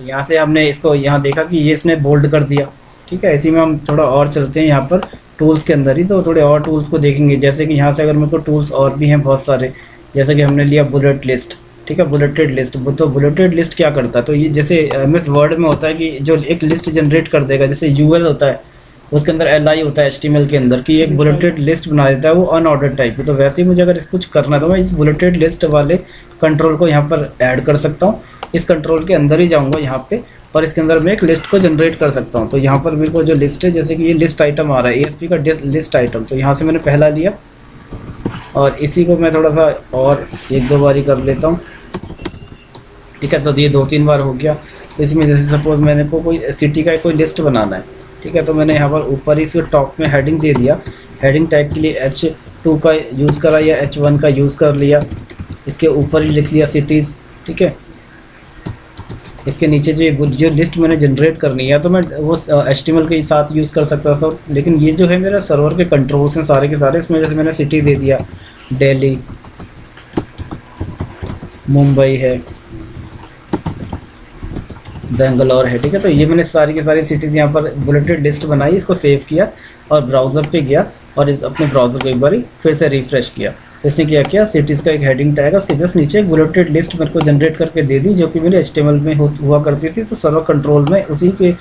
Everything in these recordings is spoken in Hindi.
तो यहाँ से हमने इसको यहाँ देखा कि ये इसने बोल्ड कर दिया। ठीक है, इसी में हम थोड़ा और चलते हैं यहाँ पर टूल्स के अंदर ही, तो थोड़े और टूल्स को देखेंगे। जैसे कि यहाँ से अगर मेरे को टूल्स और भी हैं बहुत सारे, जैसे कि हमने लिया बुलेट लिस्ट। ठीक है, बुलेटेड लिस्ट। तो बुलेटेड लिस्ट क्या करता है, तो ये जैसे एमएस वर्ड में होता है कि जो एक लिस्ट जनरेट कर देगा, जैसे यूएल होता है उसके अंदर एल आई होता है एचटीएमएल के अंदर, कि एक बुलेटेड लिस्ट बना देता है वो अनऑर्डर्ड टाइप की। तो वैसे ही मुझे अगर इसको कुछ करना है तो मैं इस बुलेटेड लिस्ट वाले कंट्रोल को यहाँ पर ऐड कर सकता हूँ। इस कंट्रोल के अंदर ही जाऊँगा यहाँ पे, और इसके अंदर मैं एक लिस्ट को जनरेट कर सकता हूँ। तो यहाँ पर मेरे को जो लिस्ट है, जैसे कि ये लिस्ट आइटम आ रहा है एएसपी का लिस्ट आइटम, तो यहाँ से मैंने पहला लिया और इसी को मैं थोड़ा सा और एक दो बार ही कर लेता हूँ। ठीक है, तो ये 2-3 बार हो गया। तो इसमें जैसे सपोज मैंने को कोई सिटी का कोई लिस्ट बनाना है। ठीक है, तो मैंने यहाँ पर ऊपर ही इसके टॉप में हेडिंग दे दिया। हेडिंग टैग के लिए H2 का यूज़ करा या H1 का यूज़ कर लिया। इसके ऊपर ही लिख लिया सिटीज़। ठीक है, इसके नीचे जो लिस्ट मैंने जनरेट करनी है तो मैं वो HTML के साथ यूज़ कर सकता था, लेकिन ये जो है मेरा सर्वर के कंट्रोल्स हैं सारे के सारे। इसमें जैसे मैंने सिटी दे दिया, दिल्ली, मुंबई है, बेंगलोर है। ठीक है, तो ये मैंने सारी की सारी सिटीज़ यहाँ पर बुलेटेड लिस्ट बनाई, इसको सेव किया और ब्राउज़र पे गया और इस अपने ब्राउज़र को एक बार फिर से रिफ़्रेश किया। तो इसने क्या किया, सिटीज़ का एक हेडिंग टैग है, उसके जस्ट नीचे एक बुलेटेड लिस्ट मेरे को जनरेट करके दे दी, जो कि मेरे HTML में हुआ करती थी। तो सर्वर कंट्रोल में उसी के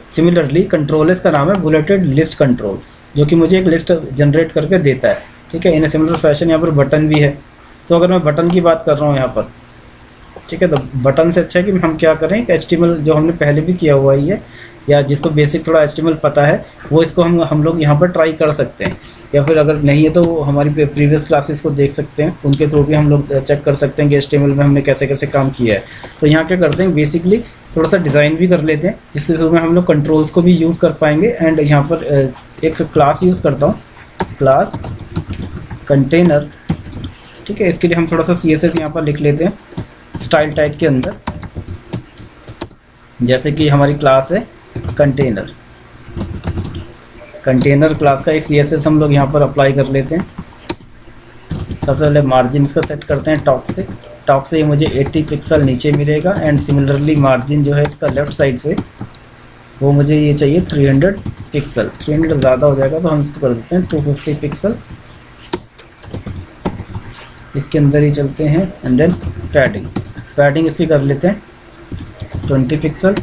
सिमिलरली कंट्रोल इसका नाम है बुलेटेड लिस्ट कंट्रोल, जो कि मुझे एक लिस्ट जनरेट करके देता है। ठीक है, इन सिमिलर फैशन यहाँ पर बटन भी है। तो अगर मैं बटन की बात कर रहा हूँ यहाँ पर, ठीक है, तो बटन से अच्छा है कि हम क्या करें, HTML जो हमने पहले भी किया हुआ ही है या जिसको बेसिक थोड़ा HTML पता है वो इसको हम लोग यहाँ पर ट्राई कर सकते हैं, या फिर अगर नहीं है तो हमारी प्रीवियस क्लासेस को देख सकते हैं, उनके थ्रू भी हम लोग चेक कर सकते हैं कि HTML में हमने कैसे कैसे काम किया है। तो यहाँ क्या करते हैं, बेसिकली थोड़ा सा डिज़ाइन भी कर लेते हैं, जिसके थ्रू में हम लोग कंट्रोल्स को भी यूज़ कर पाएंगे। एंड यहाँ पर एक क्लास यूज़ करता हूँ, क्लास कंटेनर। ठीक है, इसके लिए हम थोड़ा सा CSS यहाँ पर लिख लेते हैं स्टाइल टैग के अंदर। जैसे कि हमारी क्लास है कंटेनर, कंटेनर क्लास का एक CSS हम लोग यहाँ पर अप्लाई कर लेते हैं। सबसे पहले मार्जिन इसका सेट करते हैं टॉप से ये मुझे 80 पिक्सल नीचे मिलेगा। एंड सिमिलरली मार्जिन जो है इसका लेफ़्ट साइड से वो मुझे ये चाहिए 300 पिक्सल। 300 ज़्यादा हो जाएगा तो हम इसको कर देते हैं 250 पिक्सल। इसके अंदर ही चलते हैं। एंड देन पैडिंग इसकी कर लेते हैं 20 पिक्सल।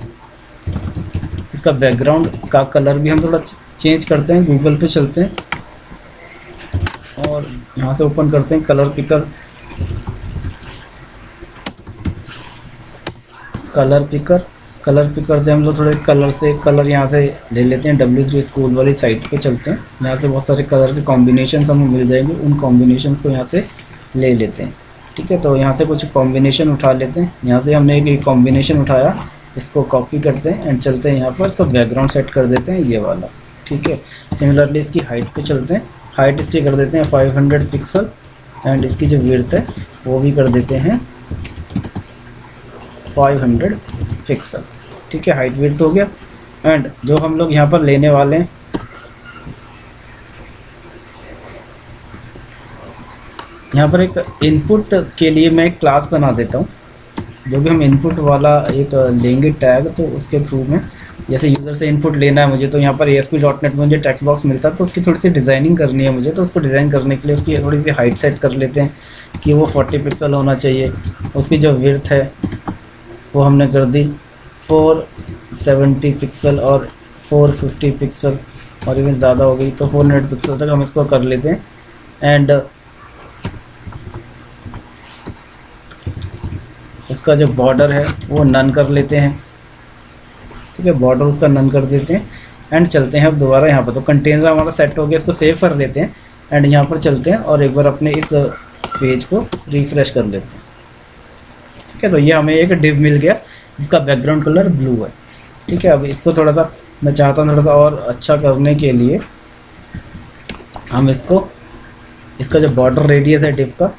इसका बैकग्राउंड का कलर भी हम थोड़ा चेंज करते हैं, गूगल पे चलते हैं और यहाँ से ओपन करते हैं कलर पिकर से हम लोग थोड़े कलर यहाँ से ले लेते हैं। W3 स्कूल वाली साइट पे चलते हैं, यहाँ से बहुत सारे कलर के कॉम्बिनेशन हमें मिल जाएंगे, उन कॉम्बिनेशंस को यहाँ से ले लेते हैं। ठीक है, तो यहाँ से कुछ कॉम्बिनेशन उठा लेते हैं। यहाँ से हमने एक कॉम्बिनेशन उठाया, इसको कॉपी करते हैं एंड चलते हैं यहाँ पर, इसका बैकग्राउंड सेट कर देते हैं ये वाला। ठीक है, सिमिलरली इसकी हाइट पे चलते हैं, हाइट इसकी कर देते हैं 500 पिक्सल। एंड इसकी जो विड्थ है वो भी कर देते हैं 500 पिक्सल। ठीक है, हाइट विड्थ हो गया। एंड जो हम लोग यहाँ पर लेने वाले हैं, यहाँ पर एक इनपुट के लिए मैं एक क्लास बना देता हूँ, जो भी हम इनपुट वाला एक लेंगे टैग, तो उसके थ्रू में जैसे यूज़र से इनपुट लेना है मुझे, तो यहाँ पर ASP.NET में मुझे टेक्स्ट बॉक्स मिलता है, तो उसकी थोड़ी सी डिज़ाइनिंग करनी है मुझे। तो उसको डिज़ाइन करने के लिए उसकी थोड़ी सी हाइट सेट कर लेते हैं कि वो 40 पिक्सल होना चाहिए। उसकी जो विड्थ है वो हमने कर दी 470 पिक्सल और 450 पिक्सल, और इवन ज़्यादा हो गई तो 400 पिक्सल तक हम इसको कर लेते हैं। एंड उसका जो बॉर्डर है वो नन कर लेते हैं। ठीक है, बॉर्डर उसका नन कर देते हैं। एंड चलते हैं अब दोबारा यहाँ पर, तो कंटेनर हमारा सेट हो गया, इसको सेव कर देते हैं। एंड यहाँ पर चलते हैं और एक बार अपने इस पेज को रिफ़्रेश कर लेते हैं। ठीक है, तो ये हमें एक डिव मिल गया जिसका बैकग्राउंड कलर ब्लू है। ठीक है, अब इसको थोड़ा सा मैं चाहता हूँ थोड़ा सा और अच्छा करने के लिए हम इसका जो बॉर्डर रेडियस है डिव का,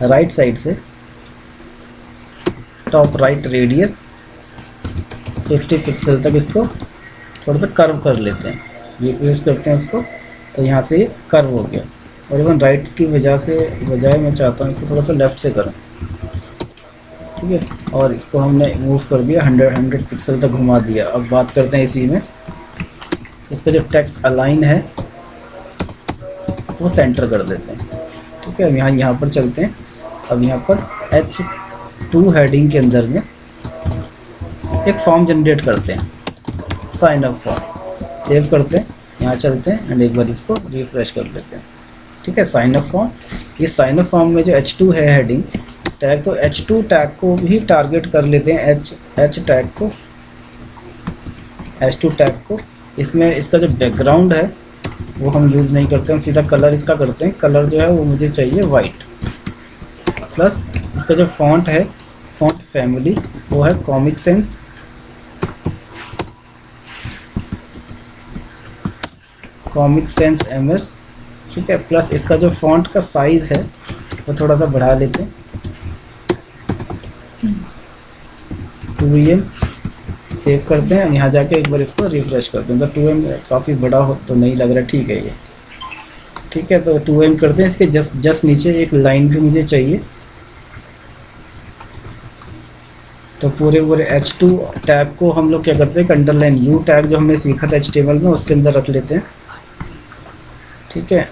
राइट साइड से टॉप राइट रेडियस 50 पिक्सल तक इसको थोड़ा सा कर्व कर लेते हैं। रिफ्रेश करते हैं इसको, तो यहाँ से ये कर्व हो गया। और इवन राइट की बजाय मैं चाहता हूँ इसको थोड़ा सा लेफ़्ट से करूँ। ठीक है, और इसको हमने मूव कर दिया 100 पिक्सल तक घुमा दिया। अब बात करते हैं इसी में, इसका जो टेक्स्ट अलाइन है वो सेंटर कर देते हैं। ठीक है, अब यहाँ पर चलते हैं। अब यहाँ पर H2 हेडिंग के अंदर में एक फॉर्म जनरेट करते हैं, साइन अप फॉर्म। सेव करते हैं, यहाँ चलते हैं एंड एक बार इसको रिफ्रेश कर लेते हैं। ठीक है, साइन अप फॉर्म। इस साइन अप फॉर्म में जो H2 है हेडिंग टैग, तो H2 टैग को भी टारगेट कर लेते हैं, H टैग को, H2 टैग को। इसमें इसका जो बैकग्राउंड है वो हम यूज़ नहीं करते, हम सीधा कलर इसका करते हैं। कलर जो है वो मुझे चाहिए वाइट, प्लस इसका जो फॉन्ट है, फॉन्ट फैमिली वो है कॉमिक सेंस, MS। ठीक है, प्लस इसका जो फॉन्ट का साइज़ है वो थोड़ा सा बढ़ा लेते हैं, 2em। सेव करते हैं, यहाँ जाके एक बार इसको रिफ्रेश करते हैं। तो 2m काफ़ी बड़ा हो तो नहीं लग रहा, ठीक है ये। ठीक है, तो 2m करते हैं। इसके जस्ट नीचे एक लाइन भी मुझे चाहिए, तो पूरे H2 टैग को हम लोग क्या करते हैं, अंडरलाइन U टैग जो हमने सीखा था HTML में उसके अंदर रख लेते हैं। ठीक है,